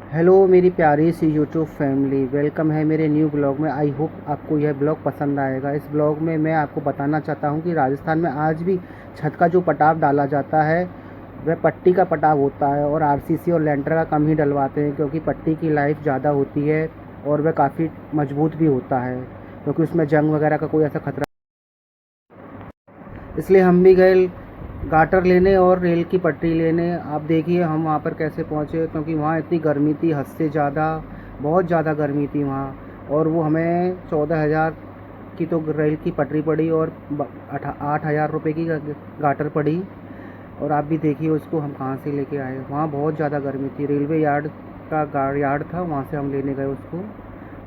Hello मेरी प्यारी सी YouTube family, welcome है मेरे न्यू ब्लॉग में। आई होप आपको यह ब्लॉग पसंद आएगा। इस ब्लॉग में मैं आपको बताना चाहता हूँ कि राजस्थान में आज भी छत का जो पटाव डाला जाता है वह पट्टी का पटाव होता है, और आरसीसी और लेंटर का कम ही डलवाते हैं, क्योंकि पट्टी की लाइफ ज़्यादा होती है और वह काफ़ी मजबूत भी होता है, क्योंकि उसमें जंग वगैरह का कोई ऐसा खतरा। इसलिए हम भी गए गाटर लेने और रेल की पटरी लेने। आप देखिए हम वहाँ पर कैसे पहुँचे, क्योंकि वहाँ इतनी गर्मी थी, हद से ज़्यादा, बहुत ज़्यादा गर्मी थी वहाँ। और वो हमें 14,000 की तो रेल की पटरी पड़ी और 8,000 रुपये की गाटर पड़ी। और आप भी देखिए उसको हम कहाँ से लेके आए, वहाँ बहुत ज़्यादा गर्मी थी। रेलवे यार्ड का यार्ड था, वहाँ से हम लेने गए उसको।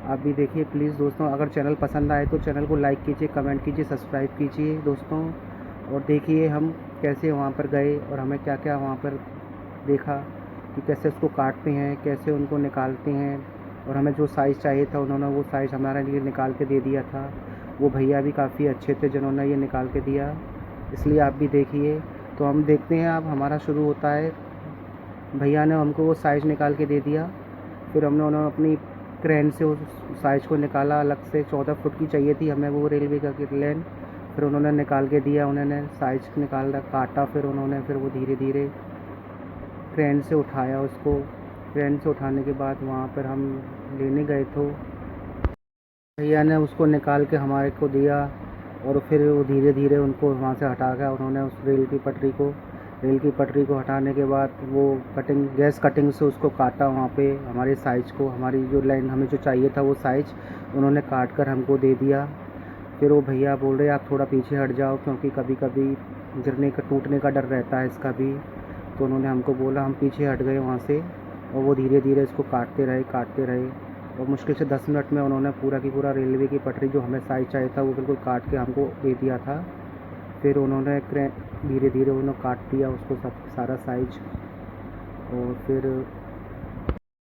आप भी देखिए प्लीज़ दोस्तों। अगर चैनल पसंद आए तो चैनल को लाइक कीजिए, कमेंट कीजिए, सब्सक्राइब कीजिए दोस्तों। और देखिए हम कैसे वहाँ पर गए और हमें क्या क्या वहाँ पर देखा कि कैसे उसको काटते हैं, कैसे उनको निकालते हैं। और हमें जो साइज़ चाहिए था उन्होंने वो साइज़ हमारे लिए निकाल के दे दिया था। वो भैया भी काफ़ी अच्छे थे जिन्होंने ये निकाल के दिया, इसलिए आप भी देखिए। तो हम देखते हैं, अब हमारा शुरू होता है। भैया ने हमको वो साइज़ निकाल के दे दिया, फिर उन्होंने अपनी क्रेन से उस साइज़ को निकाला। अलग से 14 फुट की चाहिए थी हमें वो रेलवे का लेन, फिर उन्होंने निकाल के दिया। उन्होंने साइज़ निकाला, काटा, फिर उन्होंने फिर वो धीरे धीरे क्रेन से उठाया उसको। क्रेन से उठाने के बाद वहाँ पर हम लेने गए तो भैया ने उसको निकाल के हमारे को दिया, और फिर वो धीरे धीरे उनको वहाँ से हटा के उन्होंने उस रेल की पटरी को हटाने के बाद वो गैस कटिंग से उसको काटा वहाँ पे। हमारे साइज़ को, हमारी जो लाइन हमें जो चाहिए था वो साइज़ उन्होंने काट कर हमको दे दिया। फिर वो भैया बोल रहे आप थोड़ा पीछे हट जाओ, क्योंकि कभी कभी गिरने का, टूटने का डर रहता है इसका भी। तो उन्होंने हमको बोला, हम पीछे हट गए वहाँ से, और वो धीरे धीरे इसको काटते रहे। और मुश्किल से 10 मिनट में उन्होंने पूरा की पूरा रेलवे की पटरी जो हमें साइज़ चाहिए था वो बिल्कुल काट के हमको दे दिया था। फिर उन्होंने धीरे धीरे उन्होंने काट दिया उसको सब सारा साइज, और फिर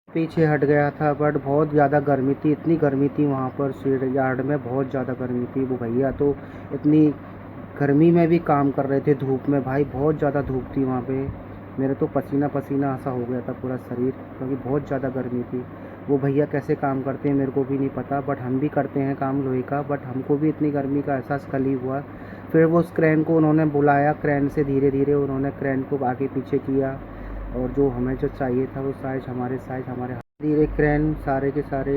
पीछे हट गया था। बट बहुत ज़्यादा गर्मी थी, इतनी गर्मी थी वहाँ पर स्टील यार्ड में, बहुत ज़्यादा गर्मी थी। वो भैया तो इतनी गर्मी में भी काम कर रहे थे, धूप में भाई, बहुत ज़्यादा धूप थी वहाँ पे। मेरे तो पसीना पसीना सा हो गया था पूरा शरीर, क्योंकि बहुत ज़्यादा गर्मी थी। वो भैया कैसे काम करते हैं मेरे को भी नहीं पता, बट हम भी करते हैं काम लोहे का, बट हमको भी इतनी गर्मी का एहसास कल ही हुआ। फिर वो उस क्रेन को उन्होंने बुलाया, क्रेन से धीरे धीरे उन्होंने क्रेन को आगे पीछे किया, और जो हमें जो चाहिए था वो साइज़ हमारे धीरे क्रेन सारे के सारे।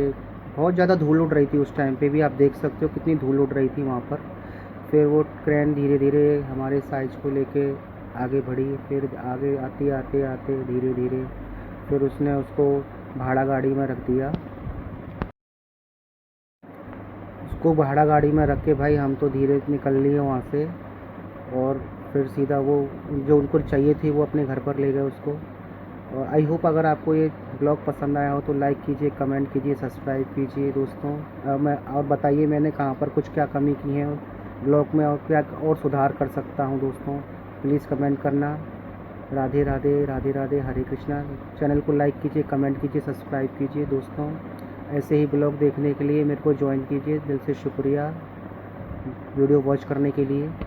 बहुत ज़्यादा धूल उड़ रही थी उस टाइम पे भी, आप देख सकते हो कितनी धूल उड़ रही थी वहाँ पर। फिर वो क्रेन धीरे धीरे हमारे साइज़ को लेके आगे बढ़ी। फिर आगे आते आते आते धीरे धीरे फिर उसने उसको भाड़ा गाड़ी में रख दिया। उसको भाड़ा गाड़ी में रख के भाई हम तो धीरे निकल लिए वहाँ से, और फिर सीधा वो जो उनको चाहिए थी वो अपने घर पर ले गए उसको। और आई होप अगर आपको ये ब्लॉग पसंद आया हो तो लाइक कीजिए, कमेंट कीजिए, सब्सक्राइब कीजिए दोस्तों। और बताइए मैंने कहाँ पर कुछ क्या कमी की है ब्लॉग में, और क्या और सुधार कर सकता हूँ दोस्तों। प्लीज़ कमेंट करना। राधे राधे, राधे राधे, हरे कृष्णा। चैनल को लाइक कीजिए, कमेंट कीजिए, सब्सक्राइब कीजिए दोस्तों। ऐसे ही ब्लॉग देखने के लिए मेरे को ज्वाइन कीजिए। दिल से शुक्रिया वीडियो वॉच करने के लिए।